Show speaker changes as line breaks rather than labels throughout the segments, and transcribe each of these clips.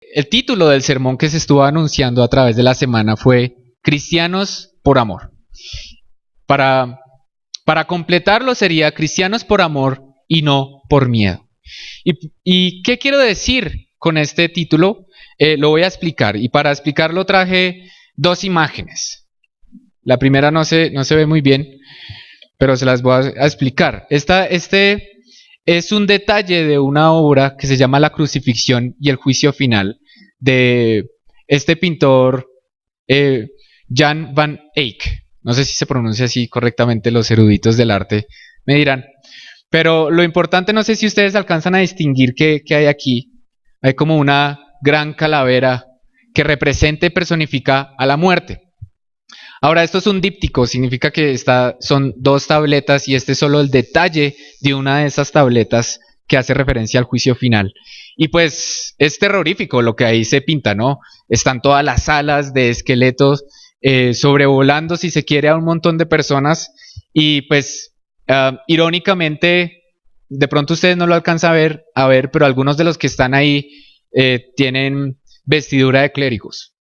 El título del sermón que se estuvo anunciando a través de la semana fue Cristianos por Amor. Para completarlo sería Cristianos por Amor y no por miedo. ¿Y qué quiero decir con este título? Lo voy a explicar, y para explicarlo traje dos imágenes. La primera no se ve muy bien, pero se las voy a explicar. Este es un detalle de una obra que se llama La Crucifixión y el Juicio Final, de este pintor Jan van Eyck. No sé si se pronuncia así correctamente, los eruditos del arte me dirán. Pero lo importante, no sé si ustedes alcanzan a distinguir qué hay aquí. Hay como una gran calavera que representa y personifica a la muerte. Ahora, esto es un díptico, significa que son dos tabletas y este es solo el detalle de una de esas tabletas que hace referencia al juicio final. Y pues es terrorífico lo que ahí se pinta, ¿no? Están todas las alas de esqueletos sobrevolando, si se quiere, a un montón de personas y pues irónicamente, de pronto ustedes no lo alcanzan a ver, pero algunos de los que están ahí tienen vestidura de clérigos.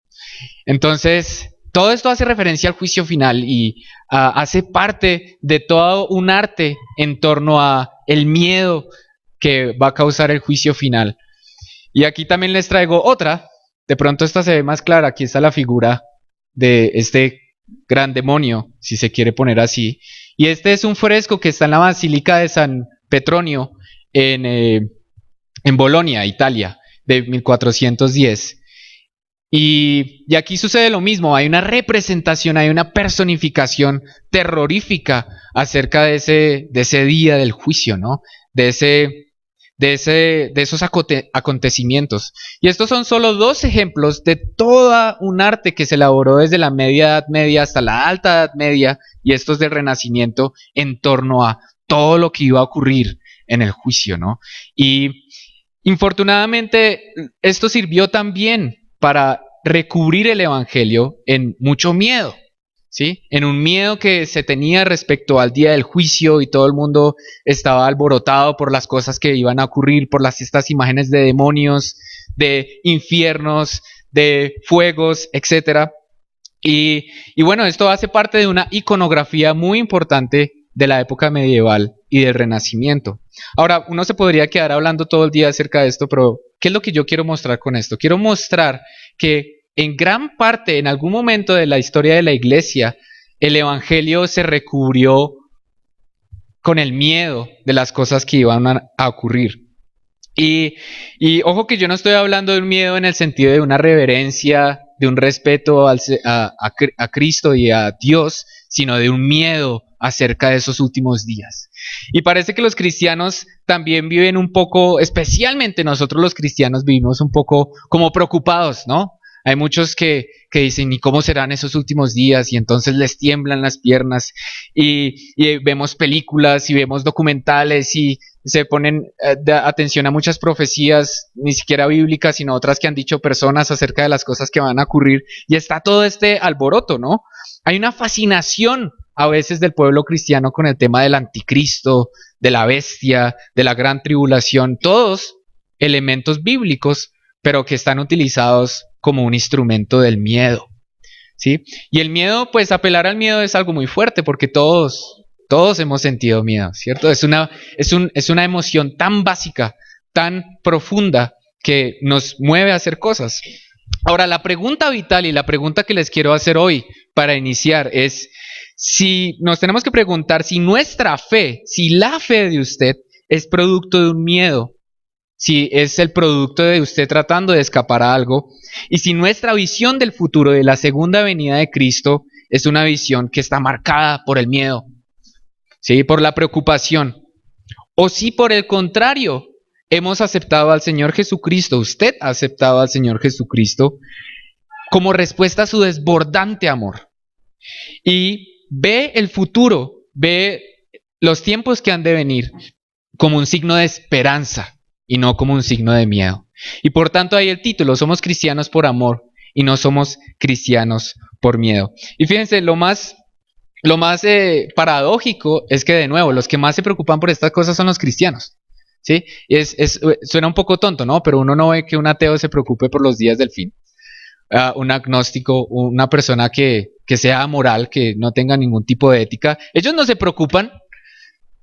Entonces, todo esto hace referencia al juicio final y hace parte de todo un arte en torno a el miedo que va a causar el juicio final. Y aquí también les traigo otra. De pronto esta se ve más clara. Aquí está la figura de este gran demonio, si se quiere poner así. Y este es un fresco que está en la Basílica de San Petronio en Bolonia, Italia, de 1410. Y aquí sucede lo mismo, hay una representación, hay una personificación terrorífica acerca de ese día del juicio, ¿no? De esos acontecimientos. Y estos son solo dos ejemplos de toda un arte que se elaboró desde la Media Edad Media hasta la Alta Edad Media y estos del Renacimiento en torno a todo lo que iba a ocurrir en el juicio, ¿no? Y infortunadamente esto sirvió también para recubrir el evangelio en mucho miedo, ¿sí? En un miedo que se tenía respecto al día del juicio y todo el mundo estaba alborotado por las cosas que iban a ocurrir, por estas imágenes de demonios, de infiernos, de fuegos, etc. Y bueno, esto hace parte de una iconografía muy importante de la época medieval y del Renacimiento. Ahora, uno se podría quedar hablando todo el día acerca de esto, pero ¿qué es lo que yo quiero mostrar con esto? Quiero mostrar que en gran parte, en algún momento de la historia de la iglesia, el evangelio se recubrió con el miedo de las cosas que iban a ocurrir. Y ojo que yo no estoy hablando de un miedo en el sentido de una reverencia, de un respeto a Cristo y a Dios, sino de un miedo acerca de esos últimos días. Y parece que los cristianos también viven un poco, especialmente nosotros los cristianos vivimos un poco como preocupados, ¿no? Hay muchos que dicen, ¿y cómo serán esos últimos días? Y entonces les tiemblan las piernas y vemos películas y vemos documentales y se ponen atención a muchas profecías, ni siquiera bíblicas, sino otras que han dicho personas acerca de las cosas que van a ocurrir. Y está todo este alboroto, ¿no? Hay una fascinación a veces del pueblo cristiano con el tema del anticristo, de la bestia, de la gran tribulación, todos elementos bíblicos, pero que están utilizados como un instrumento del miedo, ¿sí? Y el miedo, pues apelar al miedo es algo muy fuerte porque todos hemos sentido miedo, ¿cierto? Es una emoción tan básica, tan profunda que nos mueve a hacer cosas. Ahora, la pregunta vital y la pregunta que les quiero hacer hoy para iniciar es si nos tenemos que preguntar si nuestra fe, si la fe de usted es producto de un miedo, si es el producto de usted tratando de escapar a algo, y si nuestra visión del futuro de la segunda venida de Cristo es una visión que está marcada por el miedo, ¿sí? Por la preocupación, o si por el contrario hemos aceptado al Señor Jesucristo, usted ha aceptado al Señor Jesucristo como respuesta a su desbordante amor, y ve el futuro, ve los tiempos que han de venir como un signo de esperanza y no como un signo de miedo. Y por tanto ahí el título, somos cristianos por amor y no somos cristianos por miedo. Y fíjense, lo más paradójico es que de nuevo, los que más se preocupan por estas cosas son los cristianos, ¿sí? Suena un poco tonto, ¿no? Pero uno no ve que un ateo se preocupe por los días del fin. Un agnóstico, una persona que sea amoral, que no tenga ningún tipo de ética, ellos no se preocupan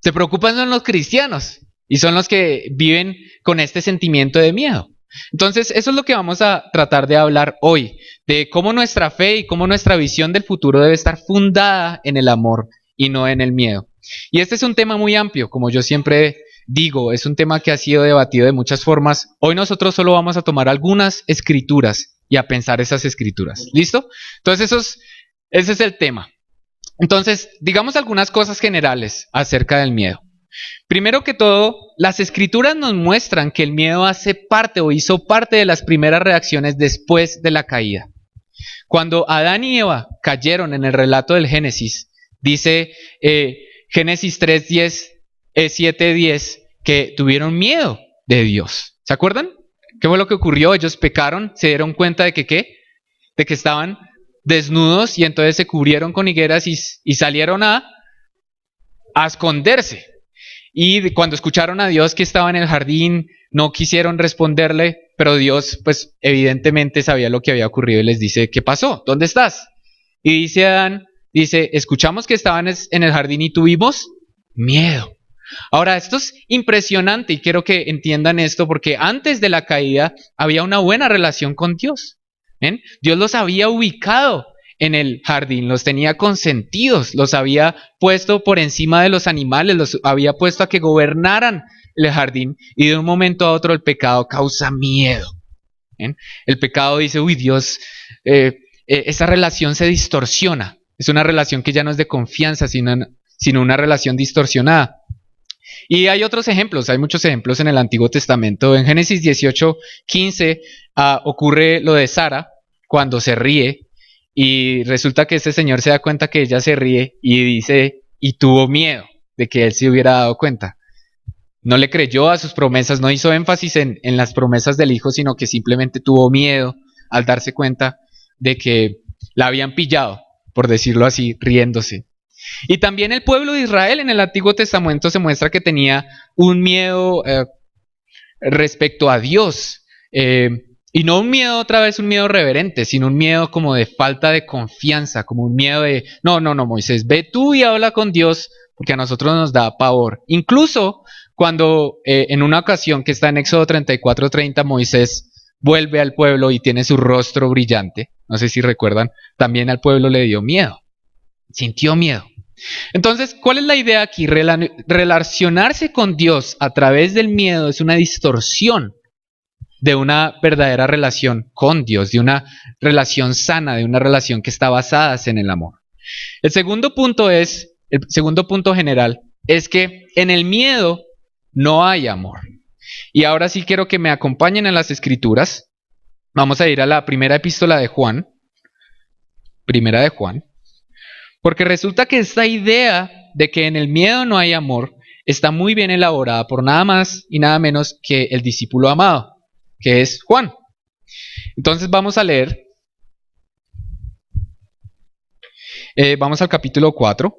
son los cristianos y son los que viven con este sentimiento de miedo. Entonces, eso es lo que vamos a tratar de hablar hoy, de cómo nuestra fe y cómo nuestra visión del futuro debe estar fundada en el amor y no en el miedo. Y este es un tema muy amplio, como yo siempre digo, es un tema que ha sido debatido de muchas formas. Hoy nosotros solo vamos a tomar algunas escrituras y a pensar esas escrituras. ¿Listo? Entonces, ese es el tema. Entonces, digamos algunas cosas generales acerca del miedo. Primero que todo, las escrituras nos muestran que el miedo hace parte o hizo parte de las primeras reacciones después de la caída. Cuando Adán y Eva cayeron en el relato del Génesis, dice Génesis 3:10, 7:10, que tuvieron miedo de Dios. ¿Se acuerdan? ¿Qué fue lo que ocurrió? Ellos pecaron, se dieron cuenta de que ¿qué? De que estaban desnudos y entonces se cubrieron con higueras y salieron a esconderse. Y cuando escucharon a Dios que estaba en el jardín, no quisieron responderle, pero Dios pues evidentemente sabía lo que había ocurrido y les dice, ¿qué pasó? ¿Dónde estás? Y dice Adán, escuchamos que estaban en el jardín y tuvimos miedo. Ahora, esto es impresionante y quiero que entiendan esto porque antes de la caída había una buena relación con Dios. ¿Ven? Dios los había ubicado en el jardín, los tenía consentidos, los había puesto por encima de los animales, los había puesto a que gobernaran el jardín y de un momento a otro el pecado causa miedo. ¿Ven? El pecado dice, uy Dios, esa relación se distorsiona, es una relación que ya no es de confianza, sino una relación distorsionada. Y hay otros ejemplos, hay muchos ejemplos en el Antiguo Testamento. En Génesis 18:15 ocurre lo de Sara cuando se ríe y resulta que este señor se da cuenta que ella se ríe y dice, y tuvo miedo de que él se hubiera dado cuenta. No le creyó a sus promesas, no hizo énfasis en las promesas del hijo, sino que simplemente tuvo miedo al darse cuenta de que la habían pillado, por decirlo así, riéndose. Y también el pueblo de Israel en el Antiguo Testamento se muestra que tenía un miedo respecto a Dios. Y no un miedo, otra vez un miedo reverente, sino un miedo como de falta de confianza, como un miedo de, no, Moisés, ve tú y habla con Dios, porque a nosotros nos da pavor. Incluso cuando en una ocasión que está en Éxodo 34:30, Moisés vuelve al pueblo y tiene su rostro brillante, no sé si recuerdan, también al pueblo le dio miedo, sintió miedo. Entonces, ¿cuál es la idea aquí? Relacionarse con Dios a través del miedo es una distorsión de una verdadera relación con Dios, de una relación sana, de una relación que está basada en el amor. El segundo punto general, es que en el miedo no hay amor. Y ahora sí quiero que me acompañen a las escrituras. Vamos a ir a la primera epístola de Juan. Primera de Juan. Porque resulta que esta idea de que en el miedo no hay amor está muy bien elaborada por nada más y nada menos que el discípulo amado, que es Juan. Entonces vamos a leer. Vamos al capítulo 4.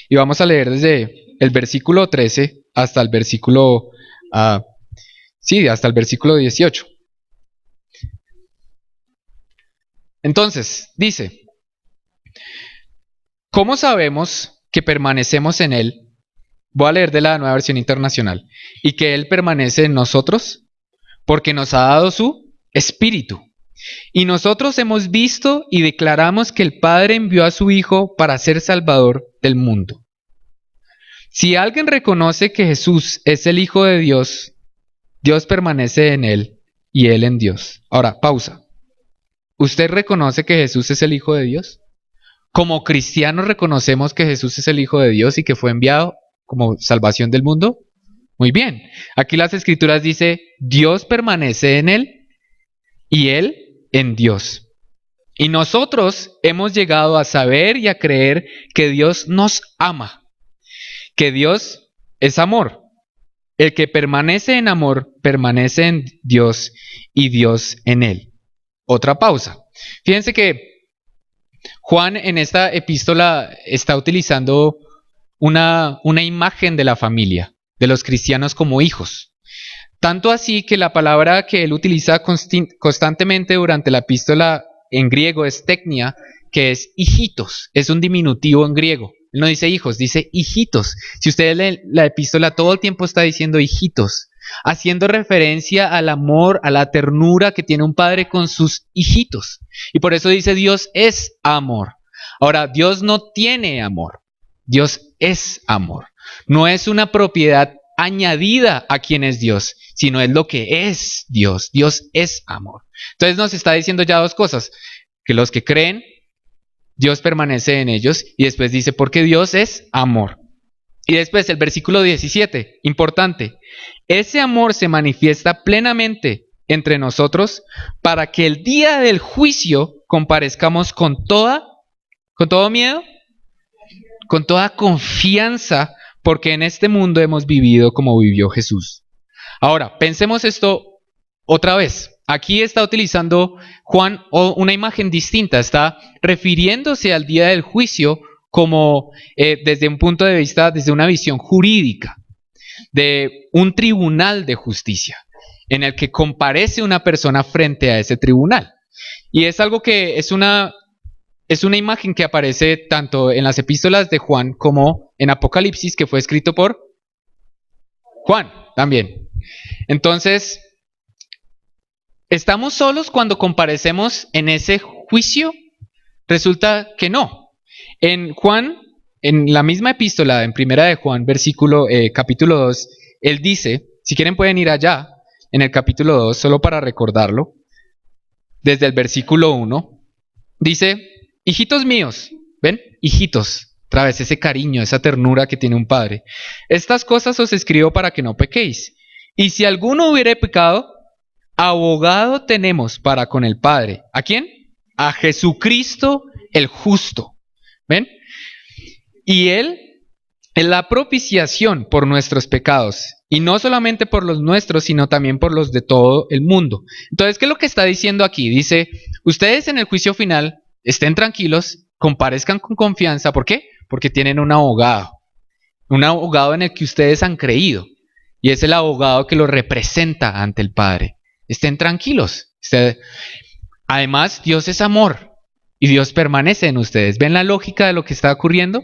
Y vamos a leer desde el versículo 13 hasta el versículo, hasta el versículo 18. Entonces, dice, ¿cómo sabemos que permanecemos en Él? Voy a leer de la Nueva Versión Internacional. Y que Él permanece en nosotros, porque nos ha dado su Espíritu. Y nosotros hemos visto y declaramos que el Padre envió a su Hijo para ser Salvador del mundo. Si alguien reconoce que Jesús es el Hijo de Dios, Dios permanece en Él y Él en Dios. Ahora, pausa. ¿Usted reconoce que Jesús es el Hijo de Dios? ¿Como cristianos reconocemos que Jesús es el Hijo de Dios y que fue enviado como salvación del mundo? Muy bien. Aquí las Escrituras dice, Dios permanece en Él y Él en Dios. Y nosotros hemos llegado a saber y a creer que Dios nos ama, que Dios es amor. El que permanece en amor, permanece en Dios y Dios en él. Otra pausa. Fíjense que Juan en esta epístola está utilizando una imagen de la familia. de los cristianos como hijos. Tanto así que la palabra que él utiliza constantemente durante la epístola en griego es teknia, que es hijitos, es un diminutivo en griego. Él no dice hijos, dice hijitos. Si ustedes leen la epístola, todo el tiempo está diciendo hijitos, haciendo referencia al amor, a la ternura que tiene un padre con sus hijitos. Y por eso dice Dios es amor. Ahora, Dios no tiene amor, Dios es amor. No es una propiedad añadida a quien es Dios, sino es lo que es Dios. Dios es amor. Entonces nos está diciendo ya dos cosas, que los que creen, Dios permanece en ellos, y después dice, porque Dios es amor. Y después el versículo 17, importante, ese amor se manifiesta plenamente entre nosotros para que el día del juicio comparezcamos con todo miedo, con toda confianza, porque en este mundo hemos vivido como vivió Jesús. Ahora, pensemos esto otra vez. Aquí está utilizando Juan una imagen distinta, está refiriéndose al día del juicio como desde un punto de vista, desde una visión jurídica, de un tribunal de justicia, en el que comparece una persona frente a ese tribunal. Y es algo que es una imagen que aparece tanto en las epístolas de Juan como en Apocalipsis, que fue escrito por Juan también. Entonces, ¿estamos solos cuando comparecemos en ese juicio? Resulta que no. En Juan, en la misma epístola, en primera de Juan, capítulo 2, él dice, si quieren pueden ir allá, en el capítulo 2, solo para recordarlo, desde el versículo 1, dice, hijitos míos, ¿ven? Hijitos, otra vez ese cariño, esa ternura que tiene un padre. Estas cosas os escribo para que no pequéis. Y si alguno hubiere pecado, abogado tenemos para con el Padre. ¿A quién? A Jesucristo el justo. ¿Ven? Y Él es la propiciación por nuestros pecados. Y no solamente por los nuestros, sino también por los de todo el mundo. Entonces, ¿qué es lo que está diciendo aquí? Dice, ustedes en el juicio final estén tranquilos, comparezcan con confianza. ¿Por qué? Porque tienen un abogado en el que ustedes han creído. Y es el abogado que los representa ante el Padre. Estén tranquilos. Además, Dios es amor y Dios permanece en ustedes. ¿Ven la lógica de lo que está ocurriendo?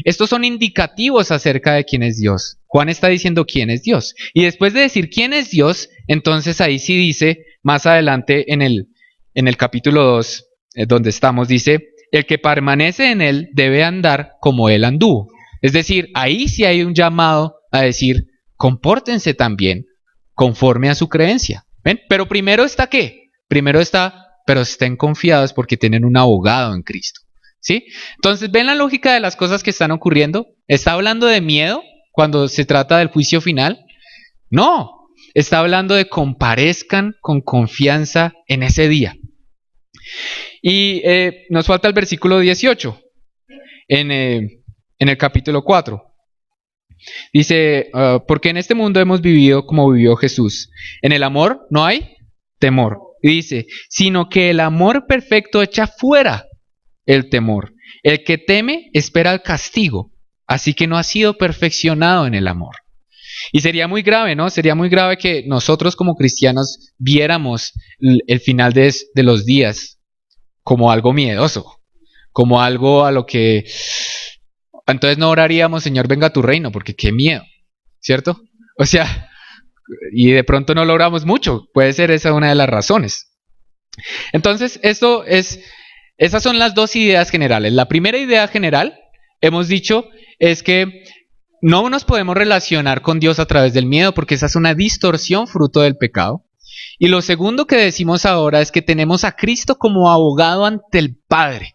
Estos son indicativos acerca de quién es Dios. Juan está diciendo quién es Dios. Y después de decir quién es Dios, entonces ahí sí dice, más adelante en el capítulo 2, donde estamos, dice, el que permanece en él debe andar como él anduvo. Es decir, ahí sí hay un llamado a decir, compórtense también conforme a su creencia. ¿Ven? Pero primero está ¿qué? Primero está, pero estén confiados porque tienen un abogado en Cristo. ¿Sí? Entonces, ¿ven la lógica de las cosas que están ocurriendo? ¿Está hablando de miedo cuando se trata del juicio final? No, está hablando de comparezcan con confianza en ese día. Y nos falta el versículo 18 en el capítulo 4. Dice, porque en este mundo hemos vivido como vivió Jesús. En el amor no hay temor. Y dice, sino que el amor perfecto echa fuera el temor. El que teme espera el castigo, así que no ha sido perfeccionado en el amor. Y sería muy grave, ¿no? Sería muy grave que nosotros como cristianos viéramos el final de los días como algo miedoso, como algo a lo que... Entonces no oraríamos, Señor, venga a tu reino, porque qué miedo, ¿cierto? O sea, y de pronto no logramos mucho. Puede ser esa una de las razones. Entonces, esas son las dos ideas generales. La primera idea general, hemos dicho, es que no nos podemos relacionar con Dios a través del miedo, porque esa es una distorsión fruto del pecado. Y lo segundo que decimos ahora es que tenemos a Cristo como abogado ante el Padre.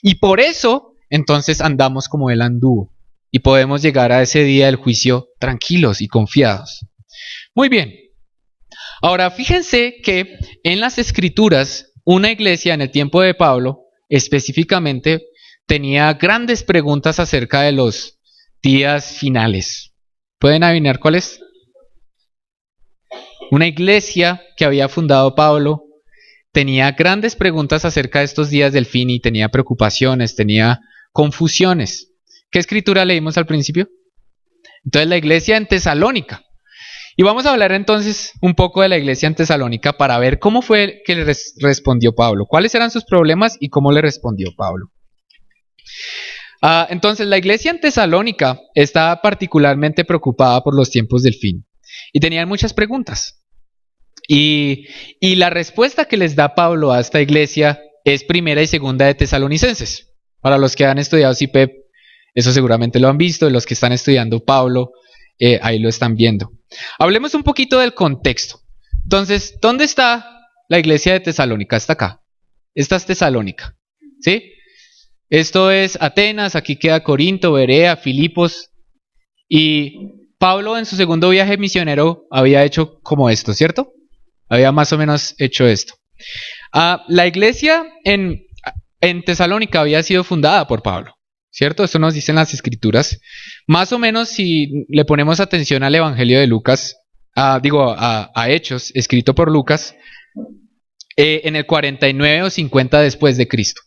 Y por eso... entonces andamos como Él anduvo y podemos llegar a ese día del juicio tranquilos y confiados. Muy bien. Ahora, fíjense que en las Escrituras, una iglesia en el tiempo de Pablo, específicamente, tenía grandes preguntas acerca de los días finales. ¿Pueden adivinar cuáles? Una iglesia que había fundado Pablo tenía grandes preguntas acerca de estos días del fin y tenía preocupaciones, tenía confusiones. ¿Qué escritura leímos al principio? Entonces la iglesia en Tesalónica. Y vamos a hablar entonces un poco de la iglesia en Tesalónica para ver cómo fue que le respondió Pablo, cuáles eran sus problemas y cómo le respondió Pablo. Entonces la iglesia en Tesalónica estaba particularmente preocupada por los tiempos del fin y tenían muchas preguntas. Y la respuesta que les da Pablo a esta iglesia es primera y segunda de Tesalonicenses. Para los que han estudiado CIPEP, eso seguramente lo han visto, y los que están estudiando Pablo, ahí lo están viendo. Hablemos un poquito del contexto. Entonces, ¿dónde está la iglesia de Tesalónica? Está acá. Esta es Tesalónica, ¿sí? Esto es Atenas, aquí queda Corinto, Berea, Filipos. Y Pablo en su segundo viaje misionero había hecho como esto, ¿cierto? Había más o menos hecho esto. La iglesia en Tesalónica había sido fundada por Pablo, ¿cierto? Esto nos dicen las escrituras. Más o menos si le ponemos atención al Evangelio de Lucas, a Hechos, escrito por Lucas, en el 49 o 50 después de Cristo.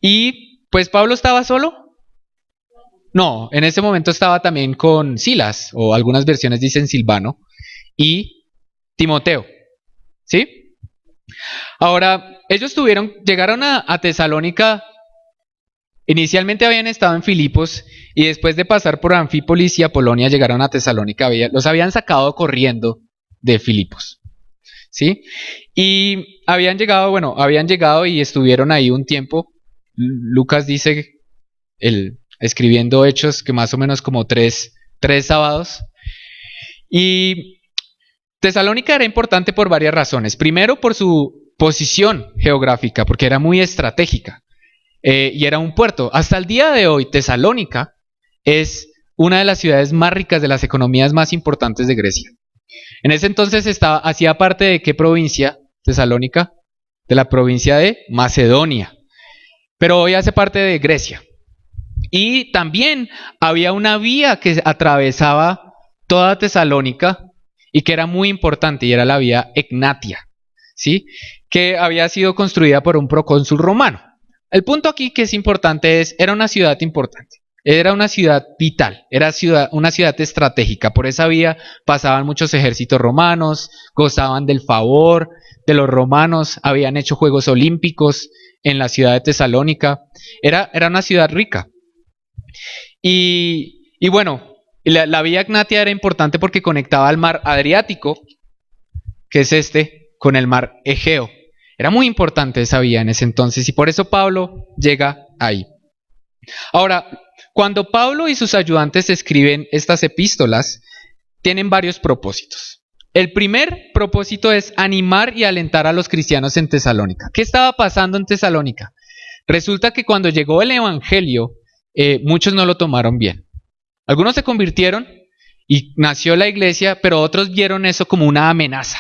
Y pues Pablo estaba solo. No, en ese momento estaba también con Silas, o algunas versiones dicen Silvano, y Timoteo, ¿sí? Ahora, ellos llegaron a Tesalónica. Inicialmente habían estado en Filipos y después de pasar por Anfípolis y Apolonia llegaron a Tesalónica. Los habían sacado corriendo de Filipos, ¿sí? Y habían llegado y estuvieron ahí un tiempo. Lucas dice, escribiendo Hechos, que más o menos como tres sábados. Y Tesalónica era importante por varias razones. Primero, por su posición geográfica, porque era muy estratégica. Y era un puerto. Hasta el día de hoy, Tesalónica es una de las ciudades más ricas, de las economías más importantes de Grecia. En ese entonces hacía parte de ¿qué provincia? Tesalónica, de la provincia de Macedonia. Pero hoy hace parte de Grecia. Y también había una vía que atravesaba toda Tesalónica y que era muy importante, y era la vía Egnatia, ¿sí? Que había sido construida por un procónsul romano. El punto aquí que es importante era una ciudad importante, era una ciudad vital, era una ciudad estratégica. Por esa vía pasaban muchos ejércitos romanos, gozaban del favor de los romanos, habían hecho Juegos Olímpicos en la ciudad de Tesalónica. Era una ciudad rica. Y bueno, la vía Egnatia era importante porque conectaba al mar Adriático, que es con el mar Egeo. Era muy importante esa vía en ese entonces y por eso Pablo llega ahí. Ahora, cuando Pablo y sus ayudantes escriben estas epístolas, tienen varios propósitos. El primer propósito es animar y alentar a los cristianos en Tesalónica. ¿Qué estaba pasando en Tesalónica? Resulta que cuando llegó el Evangelio, muchos no lo tomaron bien. Algunos se convirtieron y nació la iglesia, pero otros vieron eso como una amenaza.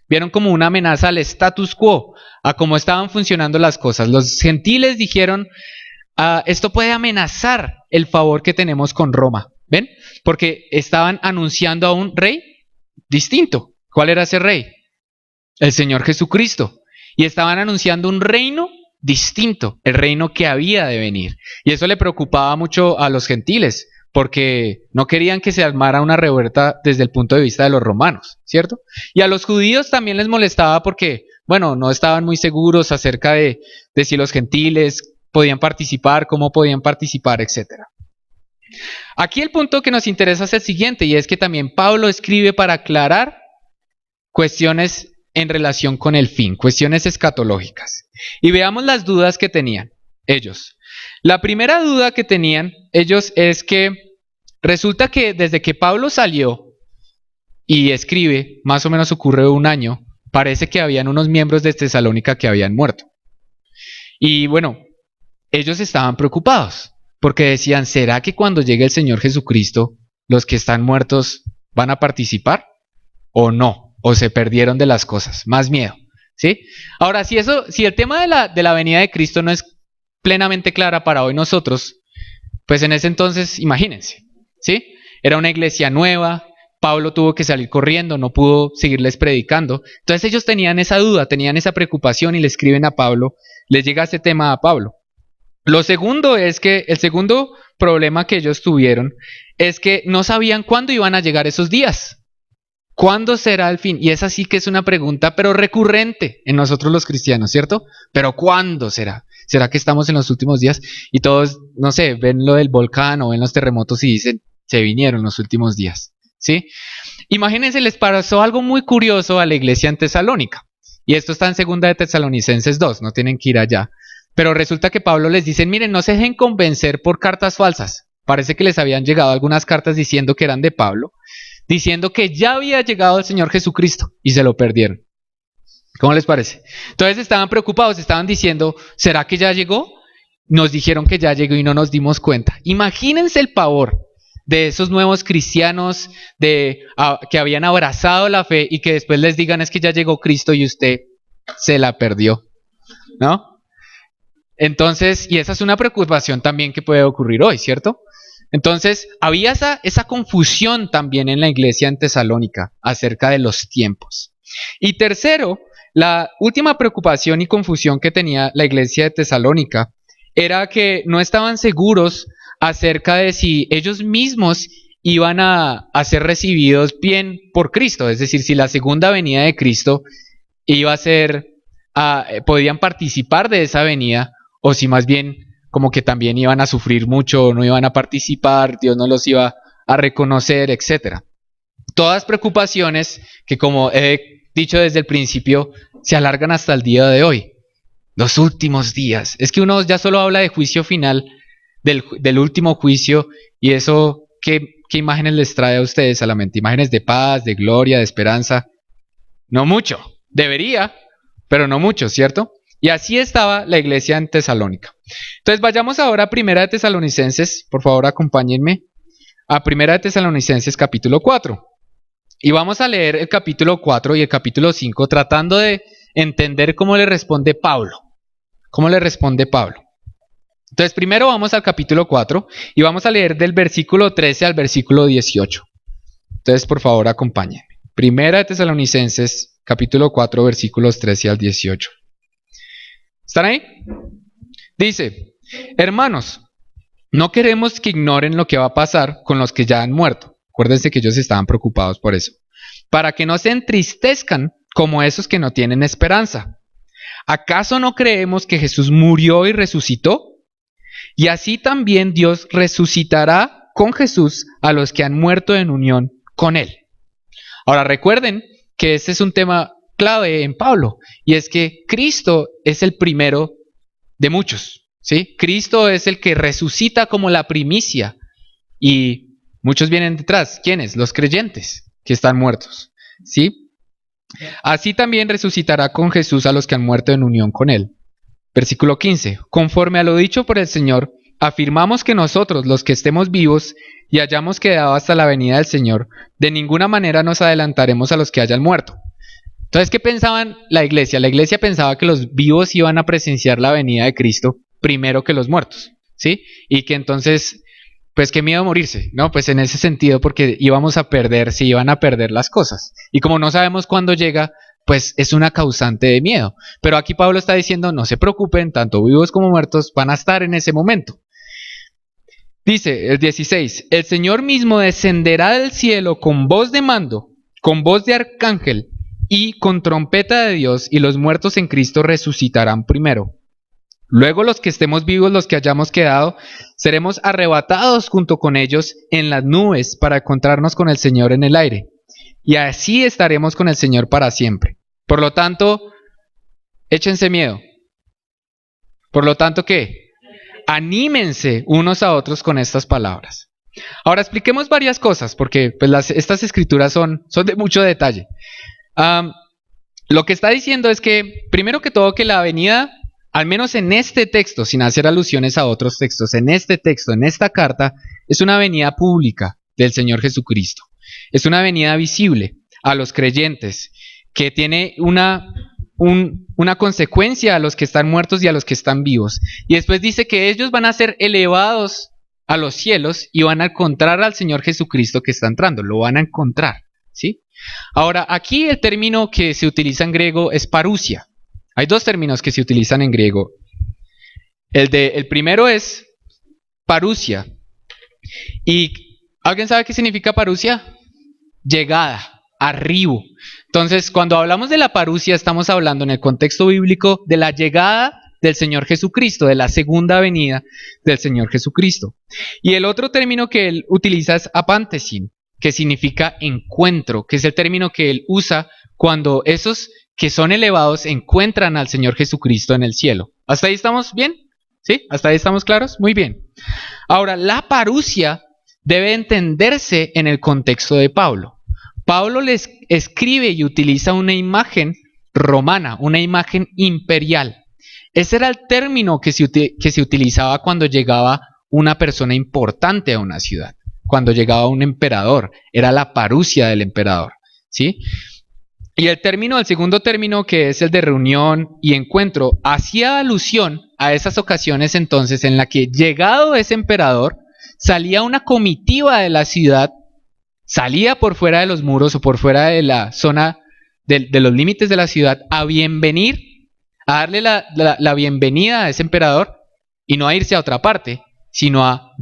Vieron como una amenaza al status quo, a cómo estaban funcionando las cosas. Los gentiles dijeron, esto puede amenazar el favor que tenemos con Roma. ¿Ven? Porque estaban anunciando a un rey distinto. ¿Cuál era ese rey? El Señor Jesucristo. Y estaban anunciando un reino distinto, el reino que había de venir. Y eso le preocupaba mucho a los gentiles, porque no querían que se armara una revuelta desde el punto de vista de los romanos, ¿cierto? Y a los judíos también les molestaba porque, bueno, no estaban muy seguros acerca de si los gentiles podían participar, cómo podían participar, etc. Aquí el punto que nos interesa es el siguiente, y es que también Pablo escribe para aclarar cuestiones en relación con el fin, cuestiones escatológicas. Y veamos las dudas que tenían ellos. La primera duda que tenían ellos es que resulta que desde que Pablo salió y escribe, más o menos ocurre un año, parece que habían unos miembros de Tesalónica que habían muerto. Y bueno, ellos estaban preocupados porque decían, ¿será que cuando llegue el Señor Jesucristo los que están muertos van a participar o no? ¿O se perdieron de las cosas? Más miedo, ¿sí? Ahora, si el tema de la venida de Cristo no es plenamente clara para hoy nosotros, pues en ese entonces, imagínense, ¿sí? Era una iglesia nueva, Pablo tuvo que salir corriendo, no pudo seguirles predicando. Entonces ellos tenían esa duda, tenían esa preocupación y le escriben a Pablo, les llega este tema a Pablo. Lo segundo es que el segundo problema que ellos tuvieron es que no sabían cuándo iban a llegar esos días. ¿Cuándo será el fin? Y esa sí que es una pregunta, pero recurrente en nosotros los cristianos, ¿cierto? Pero ¿cuándo será? ¿Será que estamos en los últimos días? Y todos, no sé, ven lo del volcán o ven los terremotos y dicen, se vinieron los últimos días, ¿sí? Imagínense, les pasó algo muy curioso a la iglesia en Tesalónica. Y esto está en 2 de Tesalonicenses 2, no tienen que ir allá. Pero resulta que Pablo les dice, miren, no se dejen convencer por cartas falsas. Parece que les habían llegado algunas cartas diciendo que eran de Pablo, diciendo que ya había llegado el Señor Jesucristo y se lo perdieron. ¿Cómo les parece? Entonces estaban preocupados, estaban diciendo, ¿será que ya llegó? Nos dijeron que ya llegó y no nos dimos cuenta. Imagínense el pavor de esos nuevos cristianos que habían abrazado la fe y que después les digan es que ya llegó Cristo y usted se la perdió, ¿no? Entonces, y esa es una preocupación también que puede ocurrir hoy, ¿cierto? Entonces, había esa confusión también en la iglesia en Tesalónica acerca de los tiempos. Y tercero, la última preocupación y confusión que tenía la iglesia de Tesalónica era que no estaban seguros acerca de si ellos mismos iban a ser recibidos bien por Cristo, es decir, si la segunda venida de Cristo iba a ser, podían participar de esa venida, o si más bien como que también iban a sufrir mucho, no iban a participar, Dios no los iba a reconocer, etc. Todas preocupaciones que, como he dicho desde el principio, se alargan hasta el día de hoy. Los últimos días. Es que uno ya solo habla de juicio final, del último juicio, y eso, ¿qué imágenes les trae a ustedes a la mente? Imágenes de paz, de gloria, de esperanza. No mucho. Debería, pero no mucho, ¿cierto? Y así estaba la iglesia en Tesalónica. Entonces vayamos ahora a 1 de Tesalonicenses, por favor acompáñenme, a 1 de Tesalonicenses capítulo 4. Y vamos a leer el capítulo 4 y el capítulo 5 tratando de entender cómo le responde Pablo. ¿Cómo le responde Pablo? Entonces primero vamos al capítulo 4 y vamos a leer del versículo 13 al versículo 18. Entonces por favor acompáñenme. 1 de Tesalonicenses capítulo 4 versículos 13 al 18. ¿Están ahí? Dice, hermanos, no queremos que ignoren lo que va a pasar con los que ya han muerto. Acuérdense que ellos estaban preocupados por eso. Para que no se entristezcan como esos que no tienen esperanza. ¿Acaso no creemos que Jesús murió y resucitó? Y así también Dios resucitará con Jesús a los que han muerto en unión con Él. Ahora recuerden que este es un tema clave en Pablo, y es que Cristo es el primero de muchos, ¿sí? Cristo es el que resucita como la primicia, y muchos vienen detrás. ¿Quiénes? Los creyentes que están muertos, ¿sí? Así también resucitará con Jesús a los que han muerto en unión con Él. Versículo 15. Conforme a lo dicho por el Señor, afirmamos que nosotros, los que estemos vivos y hayamos quedado hasta la venida del Señor, de ninguna manera nos adelantaremos a los que hayan muerto. Entonces, ¿qué pensaban la iglesia? La iglesia pensaba que los vivos iban a presenciar la venida de Cristo primero que los muertos, ¿sí? Y que entonces, pues qué miedo morirse, ¿no? Pues en ese sentido, porque íbamos a perder, se iban a perder las cosas. Y como no sabemos cuándo llega, pues es una causante de miedo. Pero aquí Pablo está diciendo, no se preocupen, tanto vivos como muertos van a estar en ese momento. Dice el 16, el Señor mismo descenderá del cielo con voz de mando, con voz de arcángel, y con trompeta de Dios, y los muertos en Cristo resucitarán primero. Luego los que estemos vivos, los que hayamos quedado, seremos arrebatados junto con ellos en las nubes para encontrarnos con el Señor en el aire. Y así estaremos con el Señor para siempre. Por lo tanto, échense miedo. Por lo tanto, ¿qué? Anímense unos a otros con estas palabras. Ahora expliquemos varias cosas, porque pues, estas escrituras son de mucho detalle. Lo que está diciendo es que, primero que todo, que la venida, al menos en este texto, sin hacer alusiones a otros textos, en este texto, en esta carta, es una venida pública del Señor Jesucristo. Es una venida visible a los creyentes, que tiene una consecuencia a los que están muertos y a los que están vivos. Y después dice que ellos van a ser elevados a los cielos y van a encontrar al Señor Jesucristo que está entrando, lo van a encontrar, ¿sí? Ahora, aquí el término que se utiliza en griego es parousia. Hay dos términos que se utilizan en griego. El primero es parousia. Y ¿Alguien sabe qué significa parusia? Llegada, arribo. Entonces, cuando hablamos de la parusia, estamos hablando en el contexto bíblico de la llegada del Señor Jesucristo, de la segunda venida del Señor Jesucristo. Y el otro término que él utiliza es apantesin, que significa encuentro, que es el término que él usa cuando esos que son elevados encuentran al Señor Jesucristo en el cielo. ¿Hasta ahí estamos bien? ¿Sí? ¿Hasta ahí estamos claros? Muy bien. Ahora, la parusia debe entenderse en el contexto de Pablo. Pablo les escribe y utiliza una imagen romana, una imagen imperial. Ese era el término que se utilizaba cuando llegaba una persona importante a una ciudad, cuando llegaba un emperador, era la parusia del emperador, ¿sí? Y el segundo término, que es el de reunión y encuentro, hacía alusión a esas ocasiones entonces en la que, llegado ese emperador, salía una comitiva de la ciudad, salía por fuera de los muros o por fuera de la zona de los límites de la ciudad a darle la bienvenida a ese emperador, y no a irse a otra parte, sino a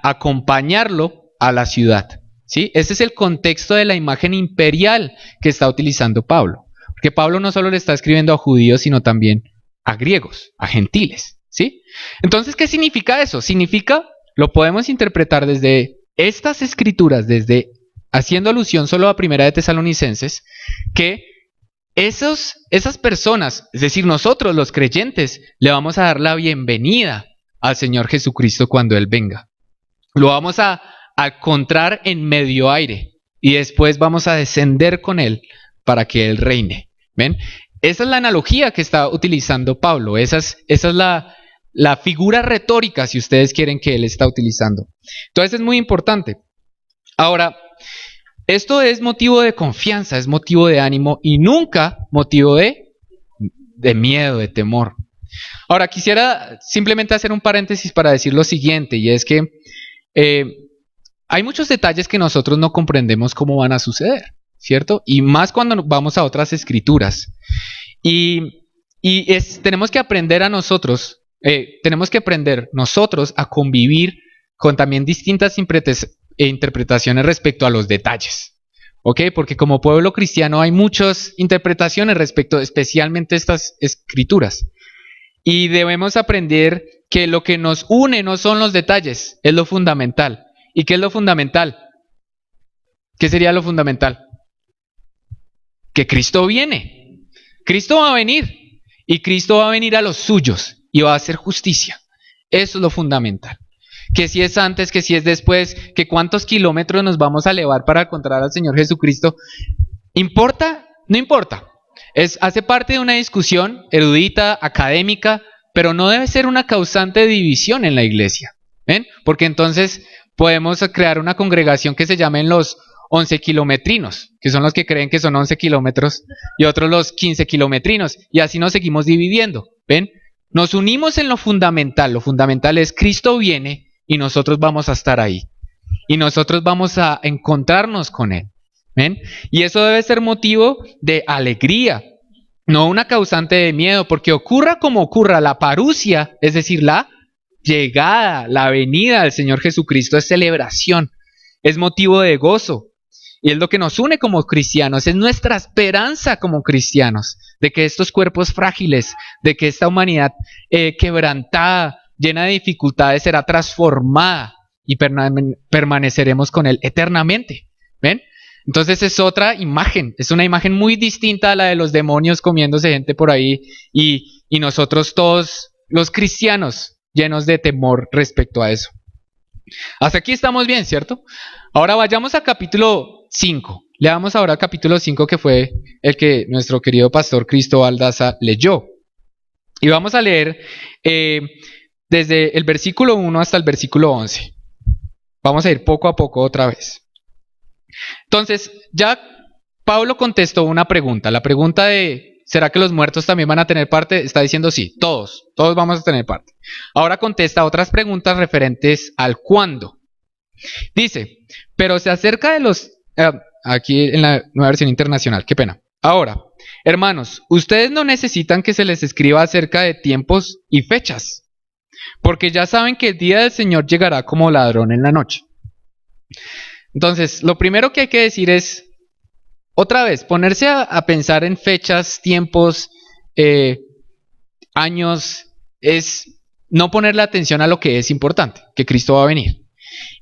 acompañarlo a la ciudad. ¿Sí? Ese es el contexto de la imagen imperial que está utilizando Pablo. Porque Pablo no solo le está escribiendo a judíos, sino también a griegos, a gentiles. ¿Sí? Entonces, ¿qué significa eso? Significa, lo podemos interpretar desde estas escrituras, haciendo alusión solo a Primera de Tesalonicenses, que esas personas, es decir, nosotros los creyentes, le vamos a dar la bienvenida al Señor Jesucristo cuando Él venga. Lo vamos a encontrar en medio aire y después vamos a descender con Él para que Él reine. ¿Ven? Esa es la analogía que está utilizando Pablo. Esa es la figura retórica, si ustedes quieren, que él está utilizando. Entonces es muy importante. Ahora, esto es motivo de confianza, es motivo de ánimo y nunca motivo de miedo, de temor. Ahora, quisiera simplemente hacer un paréntesis para decir lo siguiente, y es que hay muchos detalles que nosotros no comprendemos cómo van a suceder, ¿cierto? Y más cuando vamos a otras escrituras. Tenemos que aprender nosotros a convivir con también distintas interpretaciones respecto a los detalles. ¿Ok? Porque como pueblo cristiano hay muchas interpretaciones respecto especialmente a estas escrituras. Y debemos aprender que lo que nos une no son los detalles, es lo fundamental. ¿Y qué es lo fundamental? ¿Qué sería lo fundamental? Que Cristo viene. Cristo va a venir. Y Cristo va a venir a los suyos y va a hacer justicia. Eso es lo fundamental. Que si es antes, que si es después, que cuántos kilómetros nos vamos a elevar para encontrar al Señor Jesucristo. ¿Importa? No importa. Hace parte de una discusión erudita, académica, pero no debe ser una causante de división en la iglesia. ¿Ven? Porque entonces podemos crear una congregación que se llamen los 11 kilometrinos, que son los que creen que son 11 kilómetros, y otros los 15 kilometrinos, y así nos seguimos dividiendo. ¿Ven? Nos unimos en lo fundamental. Lo fundamental es Cristo viene y nosotros vamos a estar ahí. Y nosotros vamos a encontrarnos con Él. ¿Ven? Y eso debe ser motivo de alegría, no una causante de miedo, porque ocurra como ocurra, la parusia, es decir, la llegada, la venida del Señor Jesucristo es celebración, es motivo de gozo. Y es lo que nos une como cristianos, es nuestra esperanza como cristianos, de que estos cuerpos frágiles, de que esta humanidad quebrantada, llena de dificultades, será transformada y permaneceremos con Él eternamente. ¿Ven? Entonces es otra imagen, es una imagen muy distinta a la de los demonios comiéndose gente por ahí y nosotros todos los cristianos llenos de temor respecto a eso. Hasta aquí estamos bien, ¿cierto? Ahora vayamos al capítulo 5. Leamos ahora el capítulo 5, que fue el que nuestro querido pastor Cristóbal Daza leyó. Y vamos a leer desde el versículo 1 hasta el versículo 11. Vamos a ir poco a poco otra vez. Entonces, ya Pablo contestó una pregunta. La pregunta de ¿será que los muertos también van a tener parte? Está diciendo sí, todos vamos a tener parte. Ahora contesta otras preguntas referentes al cuándo. Dice, pero se acerca de los... aquí en la Nueva Versión Internacional, qué pena. Ahora, hermanos, ustedes no necesitan que se les escriba acerca de tiempos y fechas, porque ya saben que el día del Señor llegará como ladrón en la noche. Entonces, lo primero que hay que decir es, otra vez, ponerse a pensar en fechas, tiempos, años, es no ponerle atención a lo que es importante, que Cristo va a venir.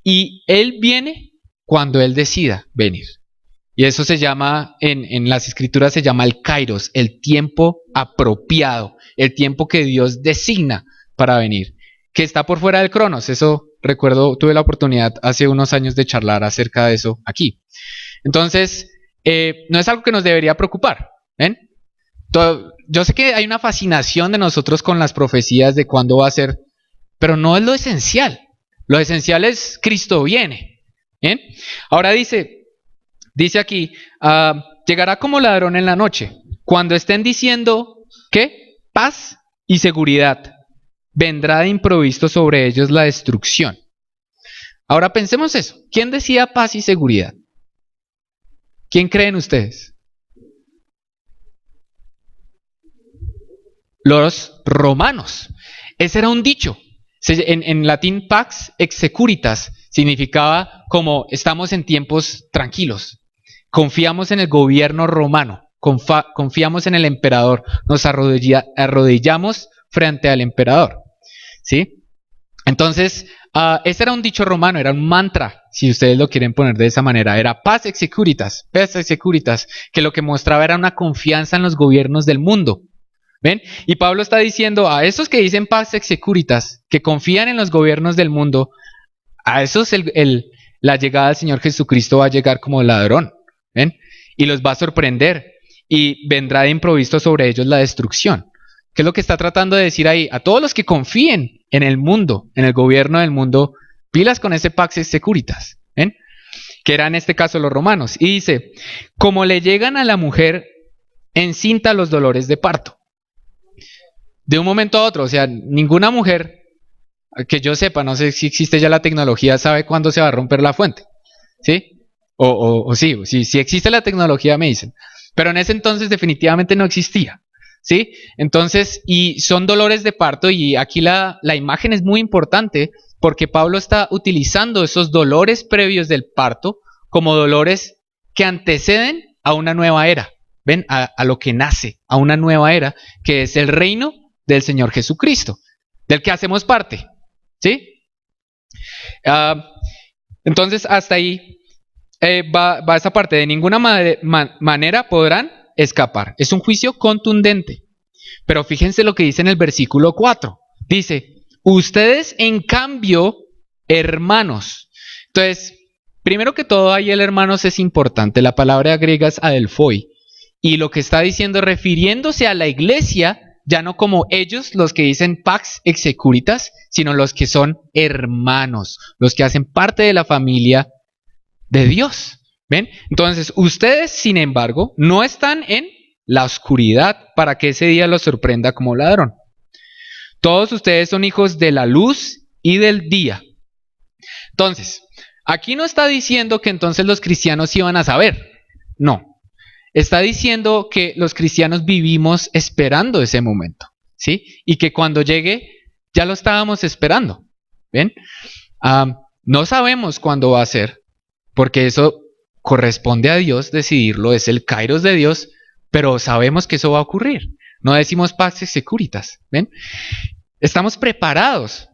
Y Él viene cuando Él decida venir. Y eso se llama, en las escrituras se llama el kairos, el tiempo apropiado, el tiempo que Dios designa para venir, que está por fuera del cronos. Eso recuerdo, tuve la oportunidad hace unos años de charlar acerca de eso aquí. Entonces, no es algo que nos debería preocupar. ¿Ven? Yo sé que hay una fascinación de nosotros con las profecías de cuándo va a ser, pero no es lo esencial. Lo esencial es Cristo viene. ¿Bien? Ahora dice aquí, llegará como ladrón en la noche, cuando estén diciendo, ¿qué? Paz y seguridad. Vendrá de improviso sobre ellos la destrucción. Ahora pensemos eso. ¿Quién decía paz y seguridad? ¿Quién creen ustedes? Los romanos. Ese era un dicho. En latín pax ex securitas significaba como estamos en tiempos tranquilos. Confiamos en el gobierno romano. Confiamos en el emperador. Nos arrodillamos frente al emperador. ¿Sí? Entonces, ese era un dicho romano, era un mantra, si ustedes lo quieren poner de esa manera. Era paz ex securitas, que lo que mostraba era una confianza en los gobiernos del mundo. ¿Ven? Y Pablo está diciendo a esos que dicen paz ex securitas, que confían en los gobiernos del mundo, a esos la llegada del Señor Jesucristo va a llegar como ladrón. ¿Ven? Y los va a sorprender y vendrá de improviso sobre ellos la destrucción. ¿Qué es lo que está tratando de decir ahí? A todos los que confíen en el mundo, en el gobierno del mundo, pilas con ese pax ex securitas, ¿ven? Que era en este caso los romanos. Y dice, como le llegan a la mujer encinta los dolores de parto. De un momento a otro, o sea, ninguna mujer, que yo sepa, no sé si existe ya la tecnología, sabe cuándo se va a romper la fuente, ¿sí? O sí, si existe la tecnología me dicen, pero en ese entonces definitivamente no existía, ¿sí? Entonces, y son dolores de parto, y aquí la imagen es muy importante porque Pablo está utilizando esos dolores previos del parto como dolores que anteceden a una nueva era, ¿ven? A lo que nace, a una nueva era, que es el reino del Señor Jesucristo, del que hacemos parte, ¿sí? Entonces, hasta ahí va esa parte. De ninguna manera podrán escapar. Es un juicio contundente. Pero fíjense lo que dice en el versículo 4. Dice, ustedes en cambio, hermanos. Entonces, primero que todo, ahí el hermanos es importante. La palabra griega es adelphoi. Y lo que está diciendo, refiriéndose a la iglesia, ya no como ellos, los que dicen pax ex securitas, sino los que son hermanos, los que hacen parte de la familia de Dios. ¿Ven? Entonces, ustedes, sin embargo, no están en la oscuridad para que ese día los sorprenda como ladrón. Todos ustedes son hijos de la luz y del día. Entonces, aquí no está diciendo que entonces los cristianos iban a saber. No. Está diciendo que los cristianos vivimos esperando ese momento, ¿sí? Y que cuando llegue, ya lo estábamos esperando. ¿Ven? No sabemos cuándo va a ser, porque eso corresponde a Dios decidirlo, es el kairos de Dios, pero sabemos que eso va a ocurrir. No decimos pax ex securitas. ¿Ven? Estamos preparados.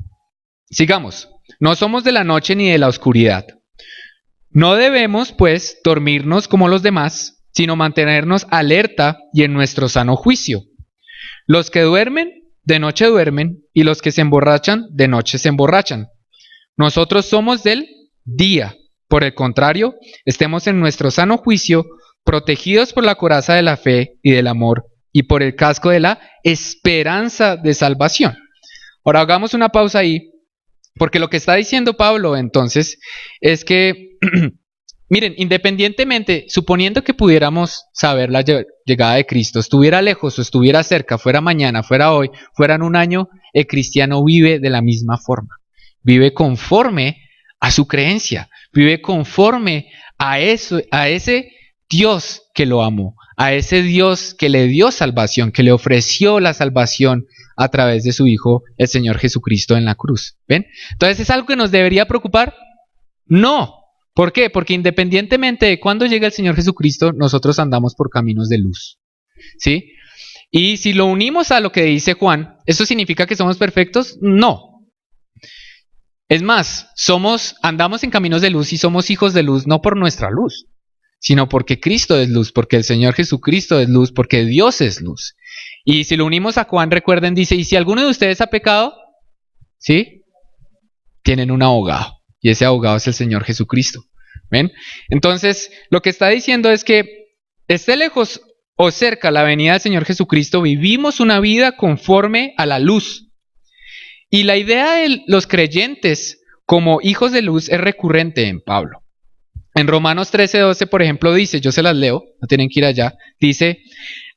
Sigamos. No somos de la noche ni de la oscuridad. No debemos, pues, dormirnos como los demás, sino mantenernos alerta y en nuestro sano juicio. Los que duermen, de noche duermen, y los que se emborrachan, de noche se emborrachan. Nosotros somos del día. Por el contrario, estemos en nuestro sano juicio, protegidos por la coraza de la fe y del amor, y por el casco de la esperanza de salvación. Ahora hagamos una pausa ahí, porque lo que está diciendo Pablo entonces es que miren, independientemente, suponiendo que pudiéramos saber la llegada de Cristo, estuviera lejos o estuviera cerca, fuera mañana, fuera hoy, fuera en un año, el cristiano vive de la misma forma. Vive conforme a su creencia, vive conforme a ese Dios que lo amó, a ese Dios que le dio salvación, que le ofreció la salvación a través de su Hijo, el Señor Jesucristo en la cruz. ¿Ven? Entonces, ¿es algo que nos debería preocupar? No. ¿Por qué? Porque independientemente de cuándo llegue el Señor Jesucristo, nosotros andamos por caminos de luz. ¿Sí? Y si lo unimos a lo que dice Juan, ¿eso significa que somos perfectos? No. Es más, andamos en caminos de luz y somos hijos de luz no por nuestra luz, sino porque Cristo es luz, porque el Señor Jesucristo es luz, porque Dios es luz. Y si lo unimos a Juan, recuerden, dice, y si alguno de ustedes ha pecado, ¿sí? Tienen un abogado, y ese abogado es el Señor Jesucristo. ¿Ven? Entonces, lo que está diciendo es que esté lejos o cerca la venida del Señor Jesucristo, vivimos una vida conforme a la luz. Y la idea de los creyentes como hijos de luz es recurrente en Pablo. En Romanos 13:12, por ejemplo, dice, yo se las leo, no tienen que ir allá, dice,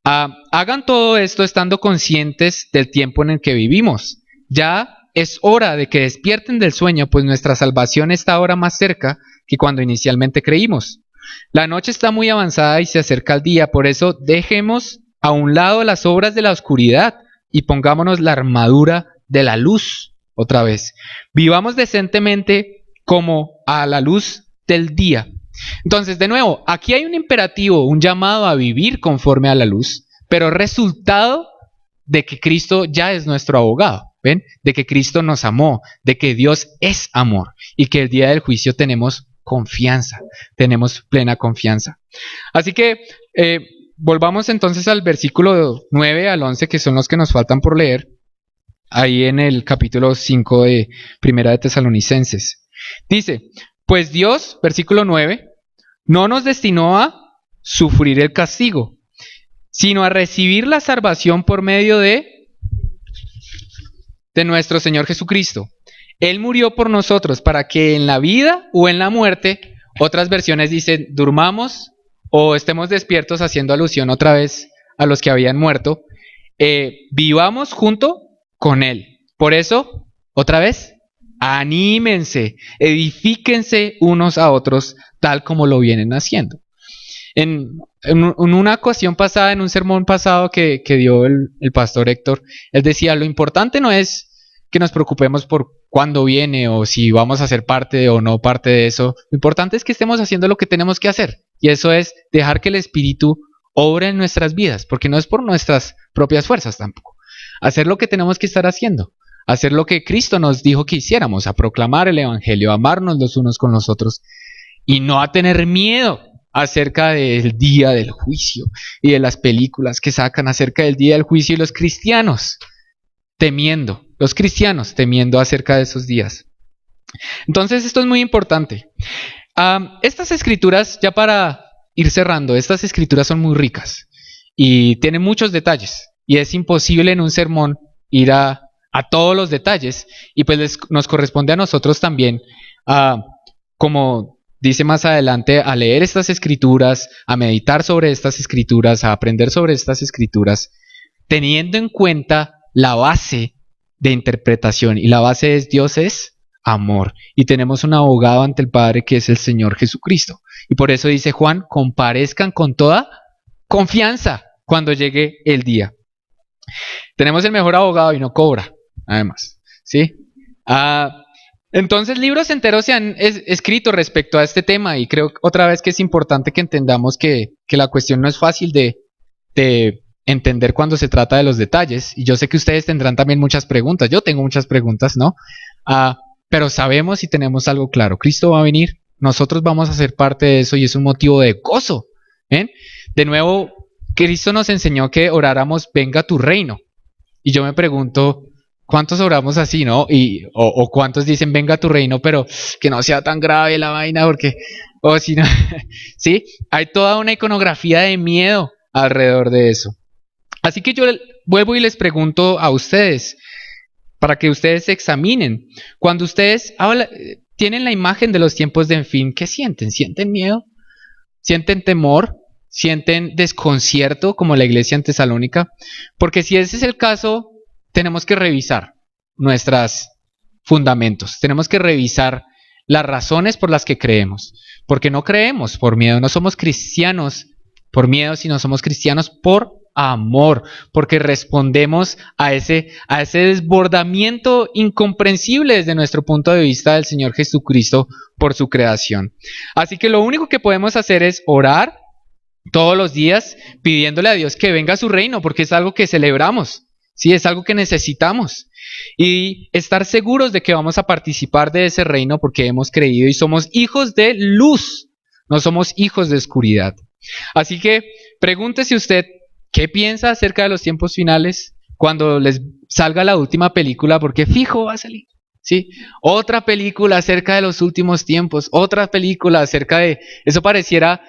hagan todo esto estando conscientes del tiempo en el que vivimos. Ya es hora de que despierten del sueño, pues nuestra salvación está ahora más cerca que cuando inicialmente creímos. La noche está muy avanzada y se acerca el día, por eso dejemos a un lado las obras de la oscuridad y pongámonos la armadura de la luz. Otra vez, vivamos decentemente como a la luz del día. Entonces, de nuevo, aquí hay un imperativo, un llamado a vivir conforme a la luz, pero resultado de que Cristo ya es nuestro abogado, ¿ven? De que Cristo nos amó, de que Dios es amor y que el día del juicio tenemos confianza, tenemos plena confianza. Así que volvamos entonces al versículo 9 al 11, que son los que nos faltan por leer, ahí en el capítulo 5 de Primera de Tesalonicenses. Dice, pues Dios, versículo 9, no nos destinó a sufrir el castigo, sino a recibir la salvación por medio de nuestro Señor Jesucristo. Él murió por nosotros para que en la vida o en la muerte, otras versiones dicen durmamos o estemos despiertos, haciendo alusión otra vez a los que habían muerto, vivamos junto con Él. Por eso, otra vez, anímense, edifíquense unos a otros tal como lo vienen haciendo. En una ocasión pasada, en un sermón pasado que dio el pastor Héctor, él decía, lo importante no es que nos preocupemos por cuándo viene o si vamos a ser parte o no parte de eso. Lo importante es que estemos haciendo lo que tenemos que hacer, y eso es dejar que el Espíritu obre en nuestras vidas, porque no es por nuestras propias fuerzas tampoco. Hacer lo que tenemos que estar haciendo, hacer lo que Cristo nos dijo que hiciéramos, a proclamar el Evangelio, a amarnos los unos con los otros y no a tener miedo acerca del día del juicio y de las películas que sacan acerca del día del juicio y los cristianos temiendo acerca de esos días. Entonces esto es muy importante. Estas escrituras, ya para ir cerrando, estas escrituras son muy ricas y tienen muchos detalles y es imposible en un sermón ir a todos los detalles, y pues nos corresponde a nosotros también, como dice más adelante, a leer estas escrituras, a meditar sobre estas escrituras, a aprender sobre estas escrituras, teniendo en cuenta la base de interpretación, y la base es Dios es amor, y tenemos un abogado ante el Padre que es el Señor Jesucristo, y por eso dice Juan, comparezcan con toda confianza cuando llegue el día. Tenemos el mejor abogado y no cobra, además, ¿sí? Entonces libros enteros se han escrito respecto a este tema, y creo otra vez que es importante que entendamos que la cuestión no es fácil de entender cuando se trata de los detalles, y yo sé que ustedes tendrán también muchas preguntas, yo tengo muchas preguntas, ¿no? Pero sabemos y tenemos algo claro, Cristo va a venir, nosotros vamos a ser parte de eso y es un motivo de gozo, ¿ven? De nuevo, Cristo nos enseñó que oráramos, venga tu reino, y yo me pregunto, ¿cuántos oramos así, no? O cuántos dicen, venga tu reino, pero que no sea tan grave la vaina, porque, o si no, ¿sí? Hay toda una iconografía de miedo alrededor de eso. Así que yo vuelvo y les pregunto a ustedes, para que ustedes se examinen. Cuando ustedes tienen la imagen de los tiempos de fin, ¿qué sienten? ¿Sienten miedo? ¿Sienten temor? ¿Sienten desconcierto como la iglesia en Tesalónica? Porque si ese es el caso, tenemos que revisar nuestros fundamentos. Tenemos que revisar las razones por las que creemos. Porque no creemos por miedo, no somos cristianos por miedo, sino somos cristianos por amor, porque respondemos a ese desbordamiento incomprensible desde nuestro punto de vista del Señor Jesucristo por su creación. Así que lo único que podemos hacer es orar todos los días pidiéndole a Dios que venga a su reino, porque es algo que celebramos, ¿sí? Es algo que necesitamos. Y estar seguros de que vamos a participar de ese reino porque hemos creído y somos hijos de luz, no somos hijos de oscuridad. Así que pregúntese usted, ¿qué piensa acerca de los tiempos finales cuando les salga la última película? Porque fijo va a salir, ¿sí? Otra película acerca de los últimos tiempos, otra película acerca de... Eso pareciera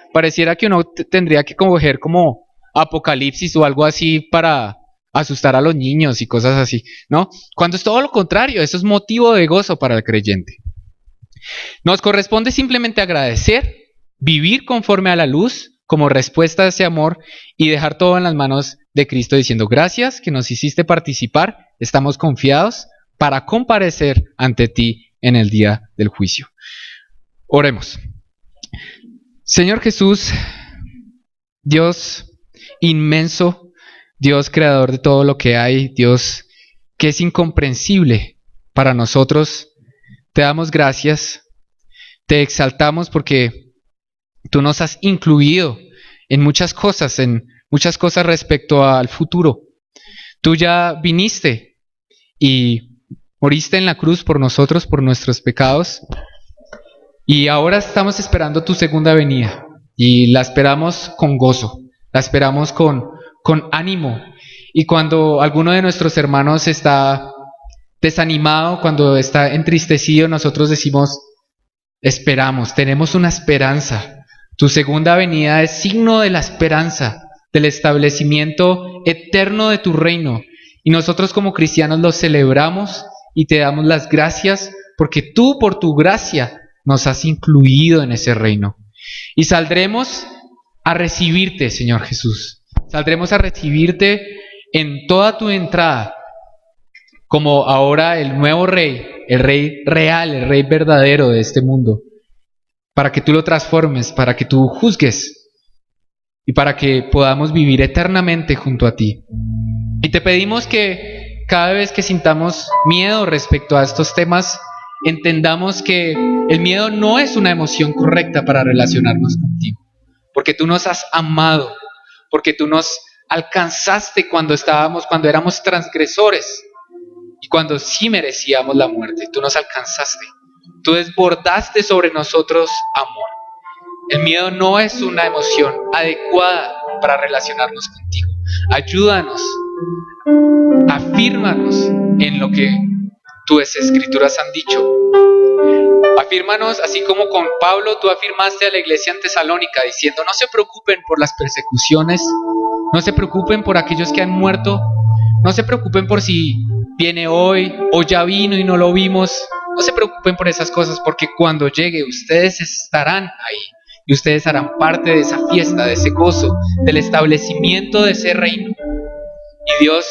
que uno tendría que coger como Apocalipsis o algo así para asustar a los niños y cosas así, ¿no? Cuando es todo lo contrario, eso es motivo de gozo para el creyente. Nos corresponde simplemente agradecer, vivir conforme a la luz, como respuesta a ese amor y dejar todo en las manos de Cristo diciendo gracias que nos hiciste participar, estamos confiados para comparecer ante ti en el día del juicio. Oremos. Señor Jesús, Dios inmenso, Dios creador de todo lo que hay, Dios que es incomprensible para nosotros, te damos gracias, te exaltamos porque tú nos has incluido en muchas cosas respecto al futuro. Tú ya viniste y moriste en la cruz por nosotros, por nuestros pecados. Y ahora estamos esperando tu segunda venida. Y la esperamos con gozo, la esperamos con ánimo. Y cuando alguno de nuestros hermanos está desanimado, cuando está entristecido, nosotros decimos, esperamos, tenemos una esperanza. Tu segunda venida es signo de la esperanza, del establecimiento eterno de tu reino. Y nosotros como cristianos lo celebramos y te damos las gracias porque tú por tu gracia nos has incluido en ese reino. Y saldremos a recibirte, Señor Jesús. Saldremos a recibirte en toda tu entrada, como ahora el nuevo rey, el rey real, el rey verdadero de este mundo. Para que tú lo transformes, para que tú juzgues y para que podamos vivir eternamente junto a ti. Y te pedimos que cada vez que sintamos miedo respecto a estos temas, entendamos que el miedo no es una emoción correcta para relacionarnos contigo, porque tú nos has amado, porque tú nos alcanzaste cuando éramos transgresores y cuando sí merecíamos la muerte, tú nos alcanzaste. Tú desbordaste sobre nosotros amor. El miedo no es una emoción adecuada para relacionarnos contigo. Ayúdanos, afírmanos en lo que tus escrituras han dicho. Afírmanos, así como con Pablo tú afirmaste a la iglesia en Tesalónica diciendo, no se preocupen por las persecuciones, no se preocupen por aquellos que han muerto, no se preocupen por si viene hoy o ya vino y no lo vimos. No se preocupen por esas cosas porque cuando llegue ustedes estarán ahí y ustedes harán parte de esa fiesta, de ese gozo, del establecimiento de ese reino. Y Dios,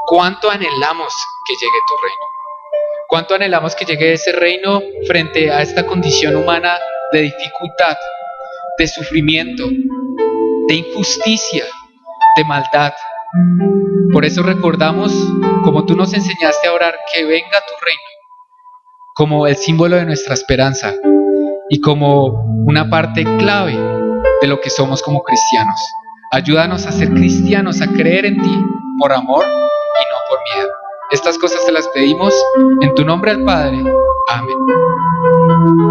¿cuánto anhelamos que llegue tu reino? ¿Cuánto anhelamos que llegue ese reino frente a esta condición humana de dificultad, de sufrimiento, de injusticia, de maldad? Por eso recordamos, como tú nos enseñaste a orar, que venga tu reino como el símbolo de nuestra esperanza y como una parte clave de lo que somos como cristianos. Ayúdanos a ser cristianos, a creer en ti por amor y no por miedo. Estas cosas te las pedimos en tu nombre al Padre. Amén.